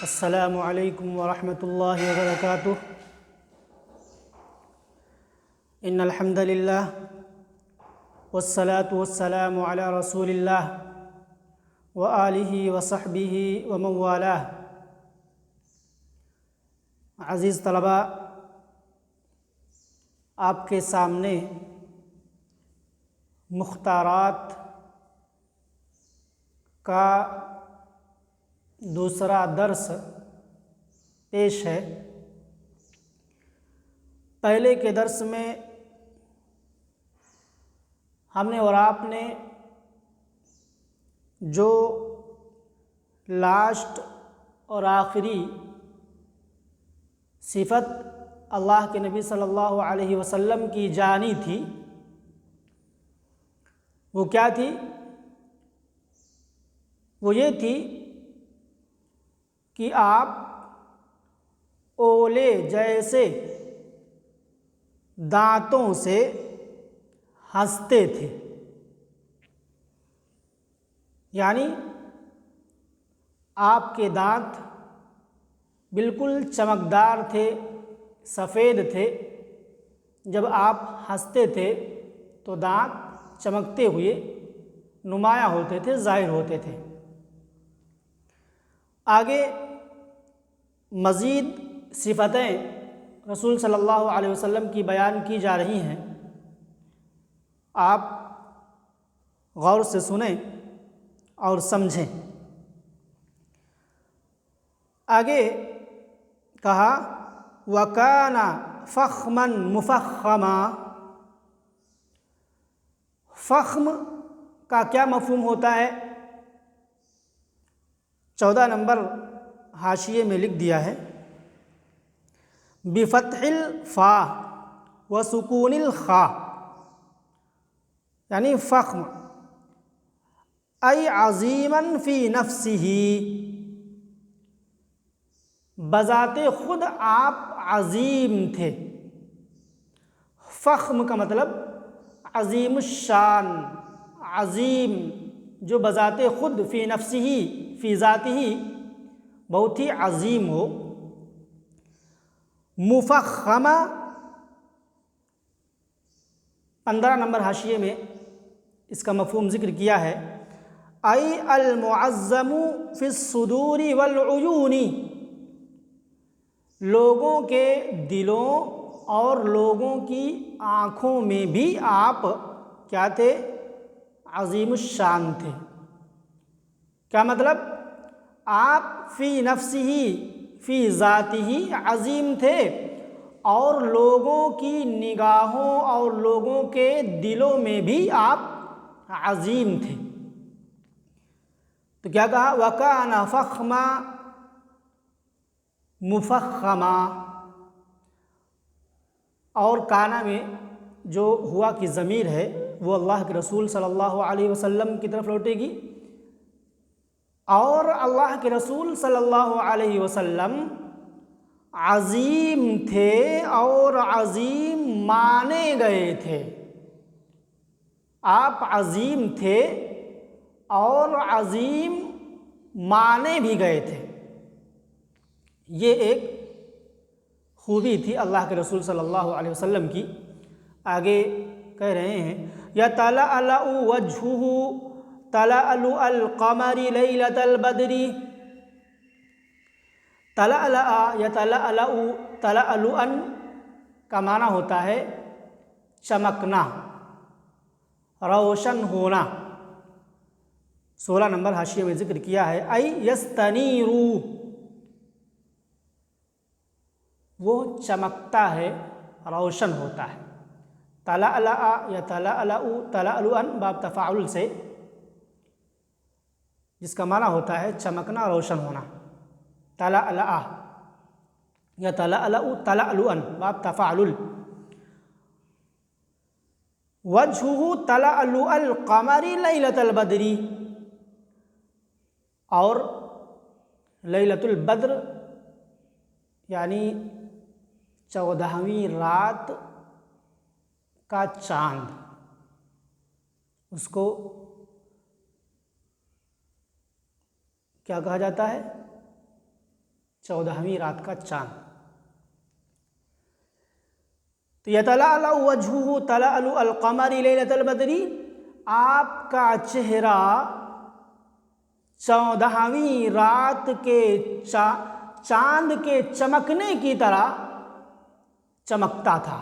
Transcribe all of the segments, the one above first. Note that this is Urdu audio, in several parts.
السلام علیکم ورحمۃ اللہ وبرکاتہ۔ ان الحمد للہ والصلاة والسلام علی رسول اللہ وآلہ وصحبہ ومن والاه۔ عزیز طلباء، آپ کے سامنے مختارات کا دوسرا درس پیش ہے۔ پہلے کے درس میں ہم نے اور آپ نے جو لاسٹ اور آخری صفت اللہ کے نبی صلی اللہ علیہ وسلم کی جانی تھی وہ کیا تھی؟ وہ یہ تھی کہ آپ اولے جیسے دانتوں سے ہنستے تھے، یعنی آپ کے دانت بالکل چمکدار تھے، سفید تھے۔ جب آپ ہنستے تھے تو دانت چمکتے ہوئے نمایاں ہوتے تھے، ظاہر ہوتے تھے۔ آگے مزید صفتیں رسول صلی اللہ علیہ وسلم کی بیان کی جا رہی ہیں، آپ غور سے سنیں اور سمجھیں۔ آگے کہا وَكَانَ فَخْمًا مُفَخَّمًا۔ فخم کا کیا مفہوم ہوتا ہے؟ 14 نمبر حاشیے میں لکھ دیا ہے، بفتح الفا وسکون الخاء، یعنی فخم ای عظیماً فی نفسہ، بذات خود آپ عظیم تھے۔ فخم کا مطلب عظیم الشان، عظیم جو بذات خود فی نفسہ، فی ذاتہ بہت ہی عظیم ہو۔ مفخمہ 15 نمبر حاشیے میں اس کا مفہوم ذکر کیا ہے، ای المعظم فی الصدور والعیون، لوگوں کے دلوں اور لوگوں کی آنکھوں میں بھی آپ کیا تھے؟ عظیم الشان تھے۔ کیا مطلب؟ آپ فی نفسہ، فی ذاتہ عظیم تھے اور لوگوں کی نگاہوں اور لوگوں کے دلوں میں بھی آپ عظیم تھے۔ تو کیا کہا؟ وَكَانَ فَخْمًا مُفَخَّمًا، اور کانا میں جو ہوا کی ضمیر ہے وہ اللہ کے رسول صلی اللہ علیہ وسلم کی طرف لوٹے گی، اور اللہ کے رسول صلی اللہ علیہ وسلم عظیم تھے اور عظیم مانے گئے تھے۔ آپ عظیم تھے اور عظیم مانے بھی گئے تھے۔ یہ ایک خوبی تھی اللہ کے رسول صلی اللہ علیہ وسلم کی۔ آگے کہہ رہے ہیں یتلألأ وجهه تلألؤ القمر لیلة البدر۔ تلألأ یتلألأ، تلألؤا کا معنی ہوتا ہے چمکنا، روشن ہونا۔ 16 نمبر حاشیے میں ذکر کیا ہے ای یستنیر، وہ چمکتا ہے، روشن ہوتا ہے۔ تلألأ یتلألأ، تلألؤا باب تفاعل سے، جس کا معنی ہوتا ہے چمکنا، روشن ہونا۔ تلألأ یتلألأ تلألؤا باب تفاعل۔ وجهه تلألؤ القمر لیلة البدر، اور لیلۃ البدر یعنی 14ویں رات کا چاند، اس کو کیا کہا جاتا ہے؟ 14ویں رات کا چاند. تو یتلألأ وجهه تلألؤ القمر لیلۃ البدر، آپ کا چہرہ 14ویں رات کے چاند کے چمکنے کی طرح چمکتا تھا.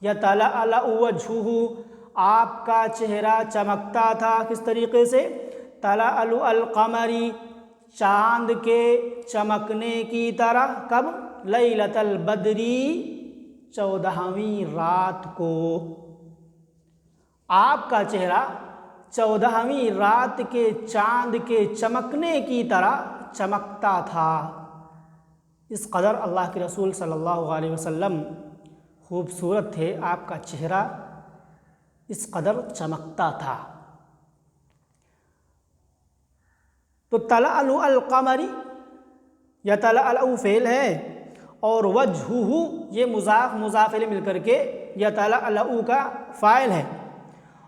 یتلألأ وجهه، آپ کا چہرہ چمکتا تھا کس طریقے سے؟ تلألؤ القمر، چاند کے چمکنے کی طرح. کب؟ لیلۃ البدر، 14ویں رات کو. آپ کا چہرہ 14ویں رات کے چاند کے چمکنے کی طرح چمکتا تھا. اس قدر اللہ کے رسول صلی اللہ علیہ وسلم خوبصورت تھے، آپ کا چہرہ اس قدر چمکتا تھا. تو تلألؤ القمر، یتلألأ فعل ہے اور وجہہ یہ مضاف الیہ مل کر کے یتلألأ کا فاعل ہے،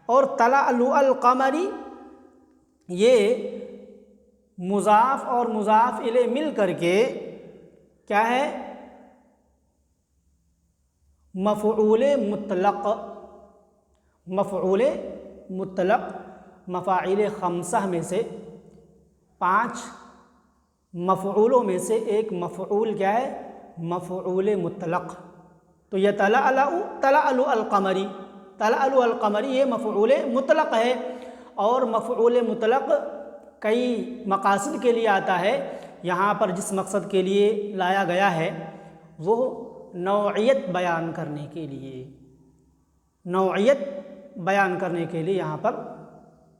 اور تلألؤ القمر یہ مضاف اور مضاف الیہ مل کر کے کیا ہے؟ مفعول مطلق. مفعول مطلق مفاعیل خمسہ میں سے 5 مفعولوں میں سے ایک مفعول کیا ہے؟ مفعول مطلق. تو یہ تلألؤ القمر، تلألؤ القمر یہ مفعول مطلق ہے، اور مفعول مطلق کئی مقاصد کے لیے آتا ہے. یہاں پر جس مقصد کے لیے لایا گیا ہے وہ نوعیت بیان کرنے کے لیے، نوعیت بیان کرنے کے لیے یہاں پر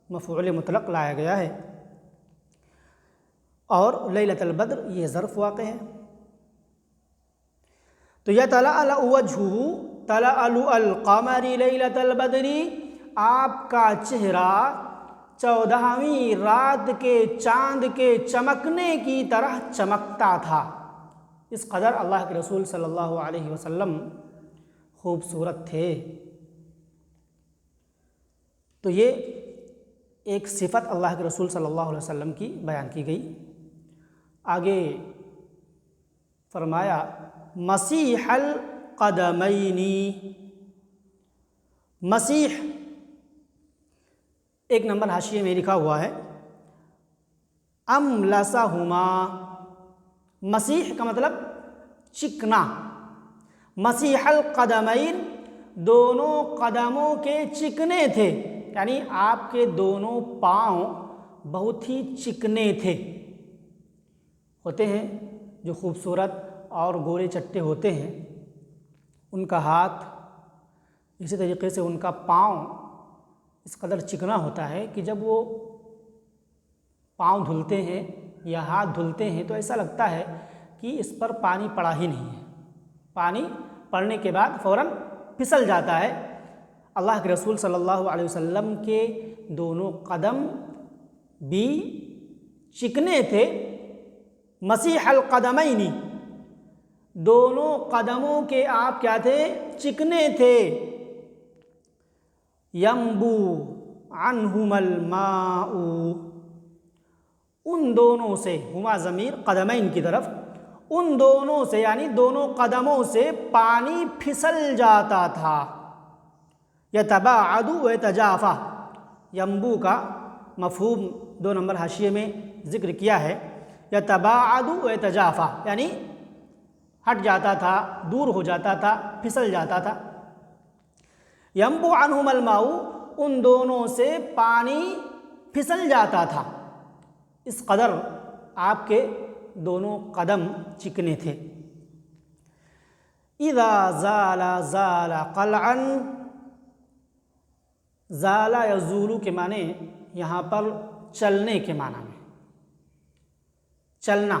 مفعول مطلق لایا گیا ہے. اور لیلۃ البدر یہ ظرف واقع ہے. تو یتلألأ وجہہ تلألؤ القمر لیلۃ البدر، آپ کا چہرہ 14ویں رات کے چاند کے چمکنے کی طرح چمکتا تھا. اس قدر اللہ کے رسول صلی اللہ علیہ وسلم خوبصورت تھے. تو یہ ایک صفت اللہ کے رسول صلی اللہ علیہ وسلم کی بیان کی گئی. آگے فرمایا مسیح القدمین. مسیح ایک نمبر حاشیے میں لکھا ہوا ہے املسہما. مسیح کا مطلب چکنا. مسیح القدمین دونوں قدموں کے چکنے تھے، یعنی آپ کے دونوں پاؤں بہت ہی چکنے تھے. ہوتے ہیں جو خوبصورت اور گورے چٹے ہوتے ہیں، ان کا ہاتھ اسی طریقے سے ان کا پاؤں اس قدر چکنا ہوتا ہے کہ جب وہ پاؤں دھلتے ہیں یا ہاتھ دھلتے ہیں تو ایسا لگتا ہے کہ اس پر پانی پڑا ہی نہیں ہے، پانی پڑنے کے بعد فوراً پھسل جاتا ہے. اللہ کے رسول صلی اللہ علیہ وسلم کے دونوں قدم بھی چکنے تھے. مسیح القدمین، دونوں قدموں کے آپ کیا تھے؟ چکنے تھے. ینبو عنہما الماء، ان دونوں سے، ہما ضمیر قدمین کی طرف، ان دونوں سے یعنی دونوں قدموں سے پانی پھسل جاتا تھا. یتباعد و یتجافا، ینبو کا مفہوم 2 نمبر حاشیے میں ذکر کیا ہے. یتباعد و یتجافا یعنی ہٹ جاتا تھا، دور ہو جاتا تھا، پھسل جاتا تھا. ینبو عنہما الماء، ان دونوں سے پانی پھسل جاتا تھا. اس قدر آپ کے دونوں قدم چکنے تھے. اذا زال زال قلعا، زال یزول کے معنی یہاں پر چلنے کے معنی میں، چلنا.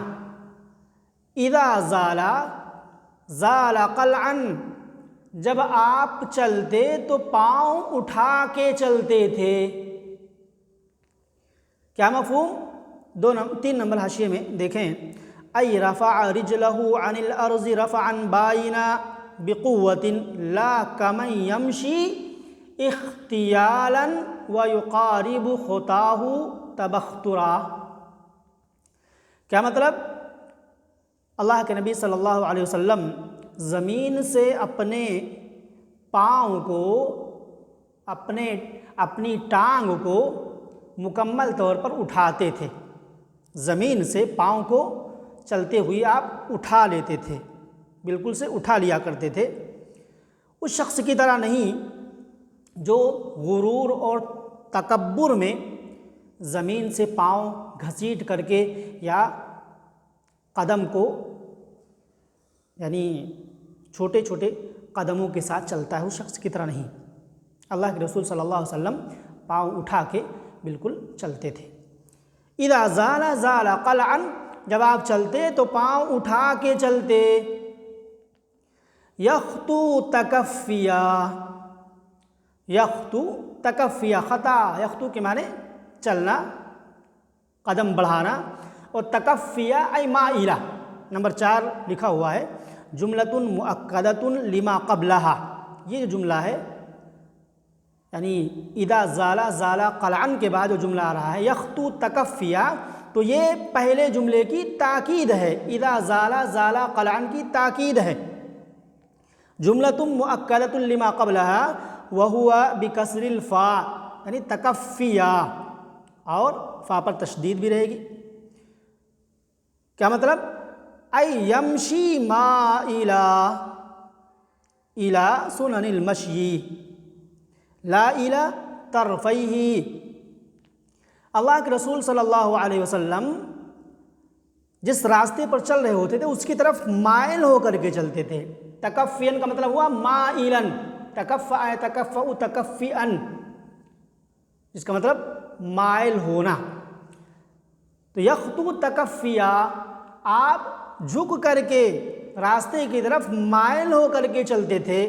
اذا زال زال قلعا، جب آپ چلتے تو پاؤں اٹھا کے چلتے تھے. کیا مفہوم؟ 3 نمبر حاشیے میں دیکھیں. ای رفع رجلہ عن الارض رفعا بائنا بقوة لا کمن یمشی اختیالا ویقارب خطاہ تبخترا. کیا مطلب؟ اللہ کے نبی صلی اللہ علیہ وسلم زمین سے اپنے پاؤں کو اپنی ٹانگ کو مکمل طور پر اٹھاتے تھے. زمین سے پاؤں کو چلتے ہوئے آپ اٹھا لیتے تھے، بالکل سے اٹھا لیا کرتے تھے. اس شخص کی طرح نہیں جو غرور اور تکبر میں زمین سے پاؤں گھسیٹ کر کے یا قدم کو یعنی چھوٹے چھوٹے قدموں کے ساتھ چلتا ہے، اس شخص کی طرح نہیں. اللہ کے رسول صلی اللہ علیہ وسلم پاؤں اٹھا کے بالکل چلتے تھے. اذا زال زال قلعا، جب آپ چلتے تو پاؤں اٹھا کے چلتے. یخطو تکفیا، یخطو تکفیا، خطا یخطو کے معنی چلنا، قدم بڑھانا، اور تکفیا ای مائلہ. نمبر 4 لکھا ہوا ہے جملۃ مؤکدۃ لما قبلہا. یہ جو جملہ ہے یعنی اذا زال زال قلعا کے بعد جو جملہ آ رہا ہے یخطو تکفیا، تو یہ پہلے جملے کی تاکید ہے. اذا زال زال قلعا کی تاکید ہے. جملۃ مؤکدۃ لما قبلہا وہو بکسر الفاء، یعنی تکفیا، اور فا پر تشدید بھی رہے گی. کیا مطلب؟ ای یمشی مائلا الی سنن المشی لا الی طرفیہ. اللہ کے رسول صلی اللہ علیہ وسلم جس راستے پر چل رہے ہوتے تھے اس کی طرف مائل ہو کر کے چلتے تھے. تکفین کا مطلب ہوا مائلن، تکفع تکفع تکفئن، اس کا مطلب مائل ہونا. تو یخطو تکفیا، آپ جھک کر کے راستے کی طرف مائل ہو کر کے چلتے تھے،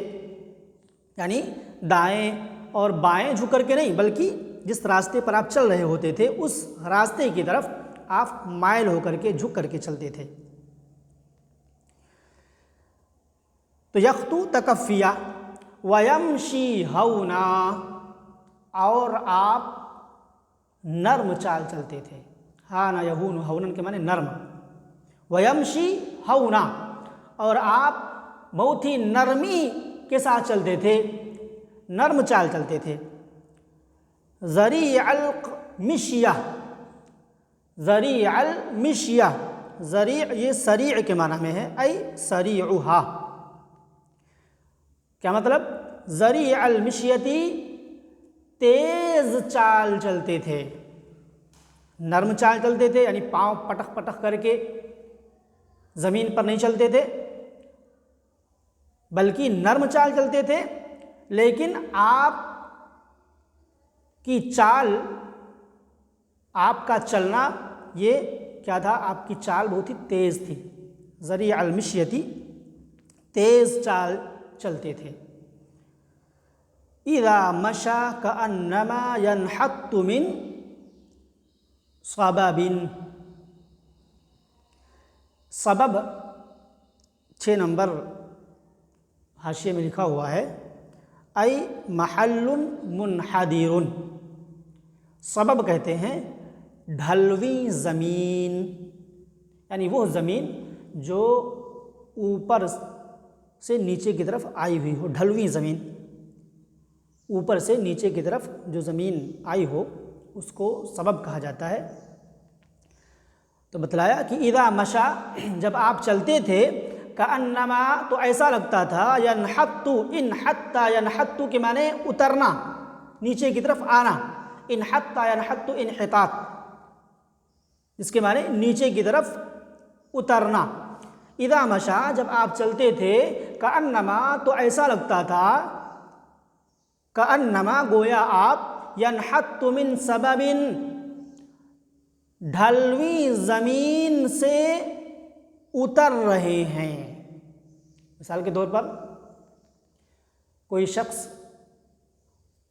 یعنی دائیں اور بائیں جھک کر کے نہیں، بلکہ جس راستے پر آپ چل رہے ہوتے تھے اس راستے کی طرف آپ مائل ہو کر کے جھک کر کے چلتے تھے. تو یخطو تکفیا ویمشی ہونا، اور آپ نرم چال چلتے تھے. ہانا یہون، ہونن کے معنی نرم. ویمشی ہونا، اور آپ بہت ہی نرمی کے ساتھ چلتے تھے، نرم چال چلتے تھے. ذریع المشیہ، ذریع المشیہ، ذریع یہ سریع کے معنی میں ہے، ای سریعہا. کیا مطلب؟ ذریع المشیتی، تیز چال چلتے تھے، نرم چال چلتے تھے، یعنی پاؤں پٹخ پٹخ کر کے زمین پر نہیں چلتے تھے بلکہ نرم چال چلتے تھے. لیکن آپ کی چال، آپ کا چلنا یہ کیا تھا؟ آپ کی چال بہت ہی تیز تھی. ذریع المشیتی، تیز چال چلتے تھے. اذا مشى کانما ينحط من صبب، سبب 6 نمبر حاشیے میں لکھا ہوا ہے ای محل منحدر. سبب کہتے ہیں ڈھلویں زمین، یعنی وہ زمین جو اوپر سے نیچے کی طرف آئی ہوئی ہو. ڈھلویں زمین، اوپر سے نیچے کی طرف جو زمین آئی ہو اس کو سبب کہا جاتا ہے. تو بتلایا کہ اذا مشا، جب آپ چلتے تھے، کانما تو ایسا لگتا تھا، ینحط، انحط، ینحط کے معنی اترنا، نیچے کی طرف آنا. انحط ینحط انحطاط، اس کے معنی نیچے کی طرف اترنا. اذا مشا، جب آپ چلتے تھے، کانما تو ایسا لگتا تھا، کانما گویا آپ ینحط من سبب، ڈھلویں زمین سے اتر رہے ہیں. مثال کے طور پر کوئی شخص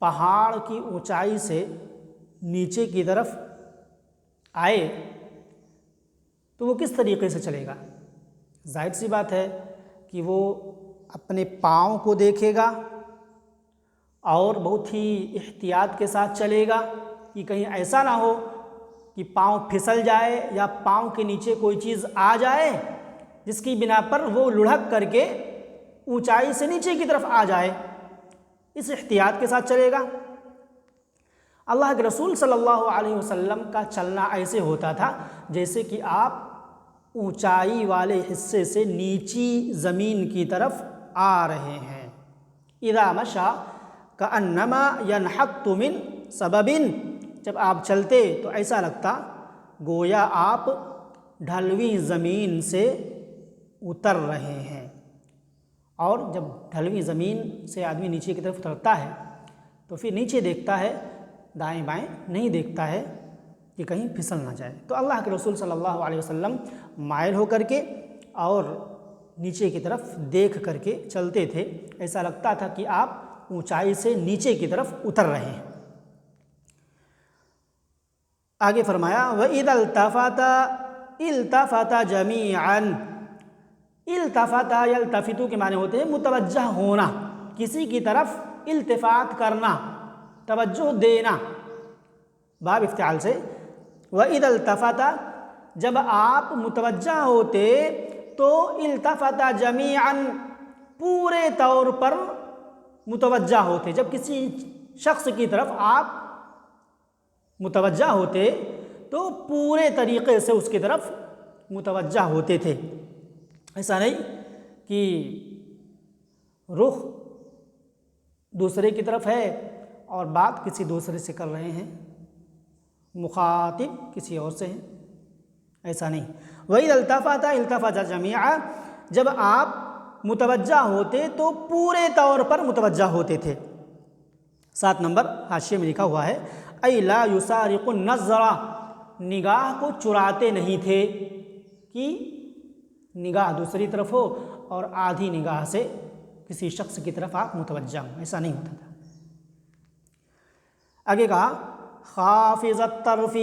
پہاڑ کی اونچائی سے نیچے کی طرف آئے تو وہ کس طریقے سے چلے گا؟ ظاہر سی بات ہے کہ وہ اپنے پاؤں کو دیکھے گا اور بہت ہی احتیاط کے ساتھ چلے گا کہ کہیں ایسا نہ ہو کہ پاؤں پھسل جائے یا پاؤں کے نیچے کوئی چیز آ جائے جس کی بنا پر وہ لڑھک کر کے اونچائی سے نیچے کی طرف آ جائے، اس احتیاط کے ساتھ چلے گا۔ اللہ کے رسول صلی اللہ علیہ وسلم کا چلنا ایسے ہوتا تھا جیسے کہ آپ اونچائی والے حصے سے نیچی زمین کی طرف آ رہے ہیں۔ اذا مشى کأنما ينحط من سبب، جب آپ چلتے تو ایسا لگتا گویا آپ ڈھلویں زمین سے اتر رہے ہیں۔ اور جب ڈھلویں زمین سے آدمی نیچے کی طرف اترتا ہے تو پھر نیچے دیکھتا ہے، دائیں بائیں نہیں دیکھتا ہے کہ کہیں پھسل نہ جائے۔ تو اللہ کے رسول صلی اللہ علیہ وسلم مائل ہو کر کے اور نیچے کی طرف دیکھ کر کے چلتے تھے، ایسا لگتا تھا کہ آپ اونچائی سے نیچے کی طرف اتر رہے ہیں۔ آگے فرمایا وَإِذَا الْتَفَتَ الْتَفَتَ جَمِيعًا۔ التفت یلتفتو کے معنی ہوتے ہیں متوجہ ہونا، کسی کی طرف التفات کرنا، توجہ دینا، باب افتعال سے۔ وَإِذَا الْتَفَتَ، جب آپ متوجہ ہوتے تو التفت جمیعاً، پورے طور پر متوجہ ہوتے۔ جب کسی شخص کی طرف آپ متوجہ ہوتے تو پورے طریقے سے اس کی طرف متوجہ ہوتے تھے، ایسا نہیں کہ رخ دوسرے کی طرف ہے اور بات کسی دوسرے سے کر رہے ہیں، مخاطب کسی اور سے ہیں، ایسا نہیں۔ وَإِذَا الْتَفَتَ الْتَفَتَ جَمِيعًا، جب آپ متوجہ ہوتے تو پورے طور پر متوجہ ہوتے تھے۔ 7 نمبر حاشیے میں لکھا ہوا ہے اَيْ لَا يُسَارِقُ النَّظْرَ، نگاہ کو چراتے نہیں تھے کہ نگاہ دوسری طرف ہو اور آدھی نگاہ سے کسی شخص کی طرف آپ متوجہ ہوں، ایسا نہیں ہوتا تھا۔ آگے کہا خافض الطرف،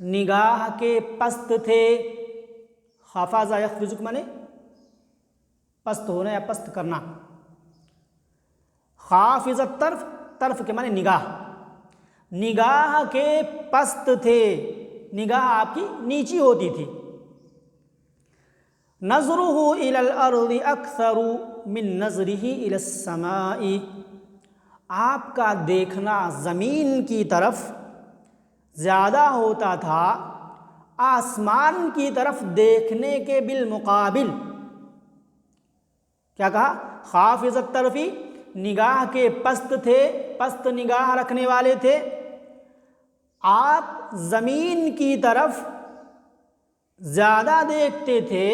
نگاہ کے پست تھے۔ خافض یخفض کے معنی پست ہونا یا پست کرنا۔ خافض الطرف، طرف کے معنی نگاہ، نگاہ کے پست تھے، نگاہ آپ کی نیچی ہوتی تھی۔ نظرہ الی الارض اکثر من نظرہ الی السماء، آپ کا دیکھنا زمین کی طرف زیادہ ہوتا تھا آسمان کی طرف دیکھنے کے بالمقابل۔ کیا کہا؟ خافض الطرفی، نگاہ کے پست تھے، پست نگاہ رکھنے والے تھے، آپ زمین کی طرف زیادہ دیکھتے تھے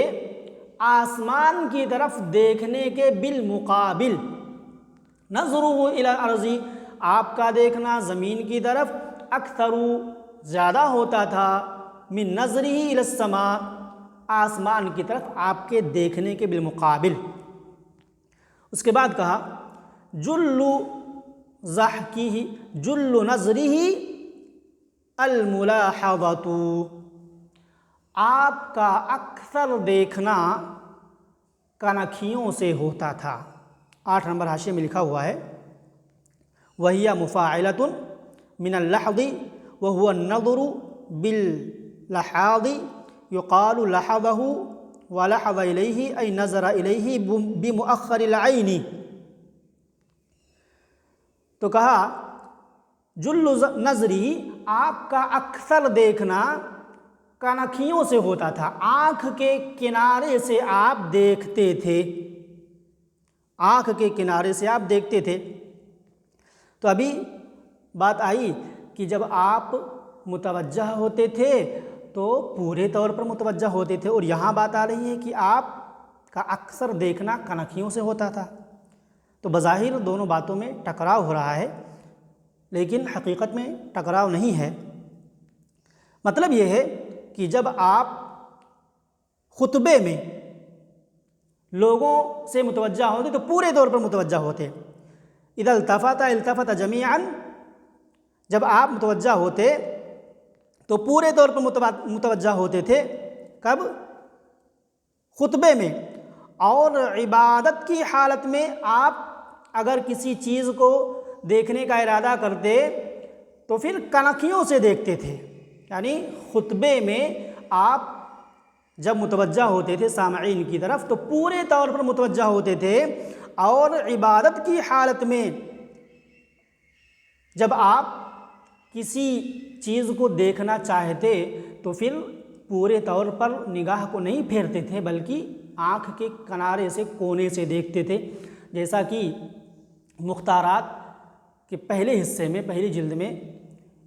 آسمان کی طرف دیکھنے کے بالمقابل۔ نظرہ الی الارض، آپ کا دیکھنا زمین کی طرف اکثر زیادہ ہوتا تھا من نظرہ الی السماء، آسمان کی طرف آپ کے دیکھنے کے بالمقابل۔ اس کے بعد کہا جل ضحکہ، جل نظرہ الملاحظۃ، آپ کا اکثر دیکھنا کنکھیوں سے ہوتا تھا۔ 8 نمبر حاشیے میں لکھا ہوا ہے وَهِيَ مُفَاعِلَةٌ مِنَ اللَّحْظِ وَهُوَ النَّظْرُ بِاللَّحَاظِ يُقَالُ لَحَظَهُ وَلَحَظَ إِلَيْهِ أَيْ نَظَرَ إِلَيْهِ بِمُؤَخَّرِ الْعَيْنِ۔ تو کہا جل نظری، آپ کا اکثر دیکھنا کنکھیوں سے ہوتا تھا، آنکھ کے کنارے سے آپ دیکھتے تھے، آنکھ کے کنارے سے آپ دیکھتے تھے۔ تو ابھی بات آئی کہ جب آپ متوجہ ہوتے تھے تو پورے طور پر متوجہ ہوتے تھے، اور یہاں بات آ رہی ہے کہ آپ کا اکثر دیکھنا کنکھیوں سے ہوتا تھا۔ تو بظاہر دونوں باتوں میں ٹکراؤ ہو رہا ہے، لیکن حقیقت میں ٹکراؤ نہیں ہے۔ مطلب یہ ہے کہ جب آپ خطبے میں لوگوں سے متوجہ ہوتے تو پورے طور پر متوجہ ہوتے۔ اذا التفت التفت جمیعاً، جب آپ متوجہ ہوتے تو پورے طور پر متوجہ ہوتے تھے۔ کب؟ خطبے میں۔ اور عبادت کی حالت میں آپ اگر کسی چیز کو دیکھنے کا ارادہ کرتے تو پھر کنکھیوں سے دیکھتے تھے، یعنی خطبے میں آپ جب متوجہ ہوتے تھے سامعین کی طرف تو پورے طور پر متوجہ ہوتے تھے، اور عبادت کی حالت میں جب آپ کسی چیز کو دیکھنا چاہتے تو پھر پورے طور پر نگاہ کو نہیں پھیرتے تھے، بلکہ آنکھ کے کنارے سے، کونے سے دیکھتے تھے، جیسا کہ مختارات کے پہلے حصے میں، پہلی جلد میں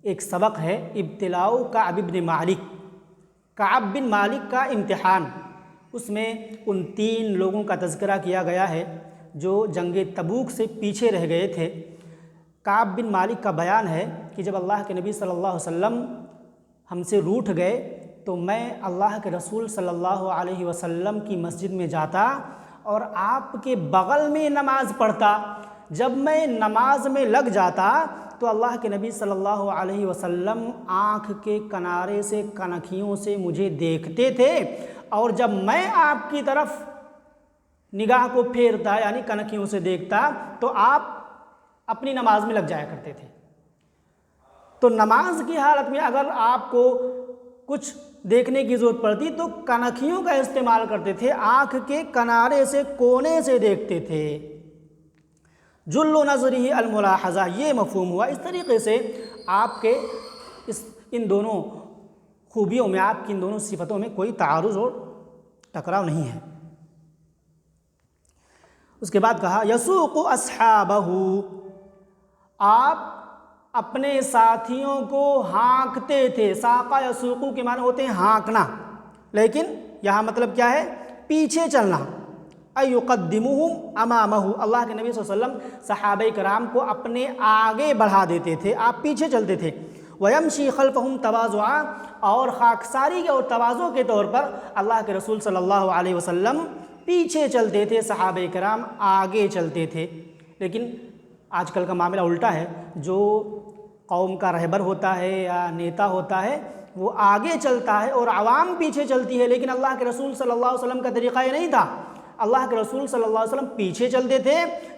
ایک سبق ہے ابتلاء کعب بن مالک، کعب بن مالک کا امتحان، اس میں ان 3 لوگوں کا تذکرہ کیا گیا ہے جو جنگ تبوک سے پیچھے رہ گئے تھے۔ کعب بن مالک کا بیان ہے کہ جب اللہ کے نبی صلی اللہ علیہ وسلم ہم سے روٹھ گئے تو میں اللہ کے رسول صلی اللہ علیہ وسلم کی مسجد میں جاتا اور آپ کے بغل میں نماز پڑھتا۔ جب میں نماز میں لگ جاتا تو اللہ کے نبی صلی اللہ علیہ وسلم آنکھ کے کنارے سے، کنکھیوں سے مجھے دیکھتے تھے، اور جب میں آپ کی طرف نگاہ کو پھیرتا یعنی کنکھیوں سے دیکھتا تو آپ اپنی نماز میں لگ جایا کرتے تھے۔ تو نماز کی حالت میں اگر آپ کو کچھ دیکھنے کی ضرورت پڑتی تو کنکھیوں کا استعمال کرتے تھے، آنکھ کے کنارے سے، کونے سے دیکھتے تھے۔ جل نظرہ الملاحظہ، یہ مفہوم ہوا۔ اس طریقے سے آپ کے ان دونوں خوبیوں میں، آپ کی ان دونوں صفتوں میں کوئی تعارض اور ٹکراؤ نہیں ہے۔ اس کے بعد کہا یسوق اصحابہ، آپ اپنے ساتھیوں کو ہانکتے تھے۔ ساقہ یسوق کے معنی ہوتے ہیں ہانکنا، لیکن یہاں مطلب کیا ہے؟ پیچھے چلنا۔ ایقدمہم امامہ، اللہ کے نبی صلی اللہ علیہ وسلم صحابہ کرام کو اپنے آگے بڑھا دیتے تھے، آپ پیچھے چلتے تھے۔ ویمشی خلفہم تواضعا، اور خاکساری اور تواضع کے طور پر اللہ کے رسول صلی اللہ علیہ وسلم پیچھے چلتے تھے، صحابہ کرام آگے چلتے تھے۔ لیکن آج کل کا معاملہ الٹا ہے، جو قوم کا رہبر ہوتا ہے یا نیتا ہوتا ہے وہ آگے چلتا ہے اور عوام پیچھے چلتی ہے، لیکن اللہ کے رسول صلی اللہ علیہ وسلم کا طریقہ یہ نہیں تھا۔ اللہ کے رسول صلی اللہ علیہ وسلم پیچھے چلتے تھے،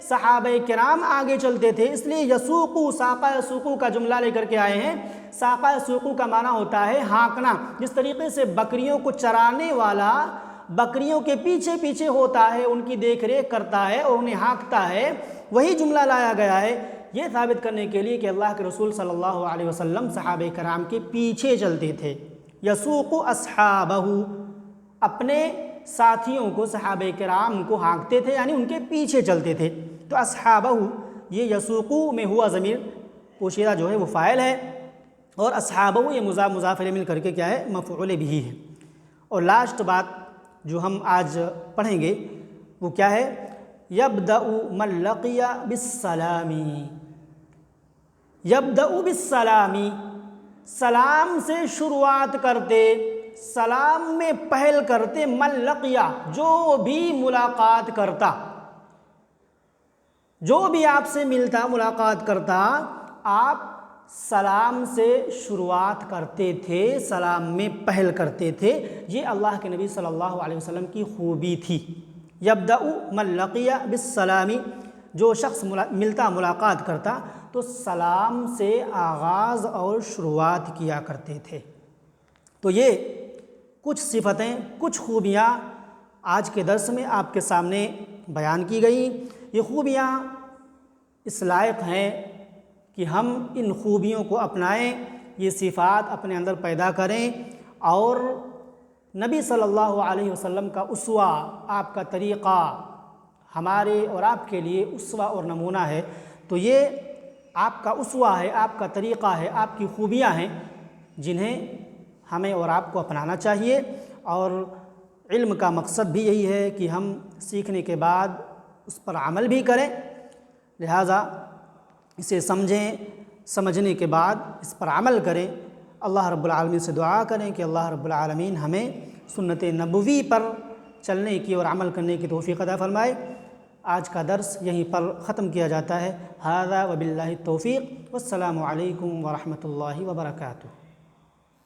صحابہ کرام آگے چلتے تھے۔ اس لیے یسوقو، ساقہ یسوقو کا جملہ لے کر کے آئے ہیں۔ ساقہ یسوقو کا معنی ہوتا ہے ہانکنا۔ جس طریقے سے بکریوں کو چرانے والا بکریوں کے پیچھے پیچھے ہوتا ہے، ان کی دیکھ ریکھ کرتا ہے اور انہیں ہانکتا ہے، وہی جملہ لایا گیا ہے یہ ثابت کرنے کے لیے کہ اللہ کے رسول صلی اللہ علیہ وسلم صحابہ کرام کے پیچھے چلتے تھے۔ یسوق اصحابہ، اپنے ساتھیوں کو، صحابہ کرام کو ہانکتے تھے یعنی ان کے پیچھے چلتے تھے۔ تو اصحابہ، یہ یسوقو میں ہوا ضمیر پوشیدہ جو ہے وہ فاعل ہے، اور اصحابہ یہ مضاف مضاف الیہ مل کر کے کیا ہے؟ مفعول بھی ہے۔ اور لاسٹ بات جو ہم آج پڑھیں گے وہ کیا ہے؟ یبدأ من لقی بالسلام، یبدأ بالسلام، سلام سے شروعات کرتے، سلام میں پہل کرتے، من لقیا، جو بھی ملاقات کرتا، جو بھی آپ سے ملتا، ملاقات کرتا، آپ سلام سے شروعات کرتے تھے، سلام میں پہل کرتے تھے۔ یہ اللہ کے نبی صلی اللہ علیہ وسلم کی خوبی تھی۔ یبدأ من لقی بالسلام، جو شخص ملتا، ملاقات کرتا تو سلام سے آغاز اور شروعات کیا کرتے تھے۔ تو یہ کچھ صفتیں، کچھ خوبیاں آج کے درس میں آپ کے سامنے بیان کی گئیں۔ یہ خوبیاں اس لائق ہیں کہ ہم ان خوبیوں کو اپنائیں، یہ صفات اپنے اندر پیدا کریں، اور نبی صلی اللہ علیہ وسلم کا اسوہ، آپ کا طریقہ ہمارے اور آپ کے لیے اسوہ اور نمونہ ہے۔ تو یہ آپ کا اسوہ ہے، آپ کا طریقہ ہے، آپ کی خوبیاں ہیں جنہیں ہمیں اور آپ کو اپنانا چاہیے۔ اور علم کا مقصد بھی یہی ہے کہ ہم سیکھنے کے بعد اس پر عمل بھی کریں، لہٰذا اسے سمجھیں، سمجھنے کے بعد اس پر عمل کریں۔ اللہ رب العالمین سے دعا کریں کہ اللہ رب العالمین ہمیں سنت نبوی پر چلنے کی اور عمل کرنے کی توفیق عطا فرمائے۔ آج کا درس یہیں پر ختم کیا جاتا ہے۔ ھذا وباللہ التوفیق، والسلام علیکم ورحمۃ اللہ وبرکاتہ۔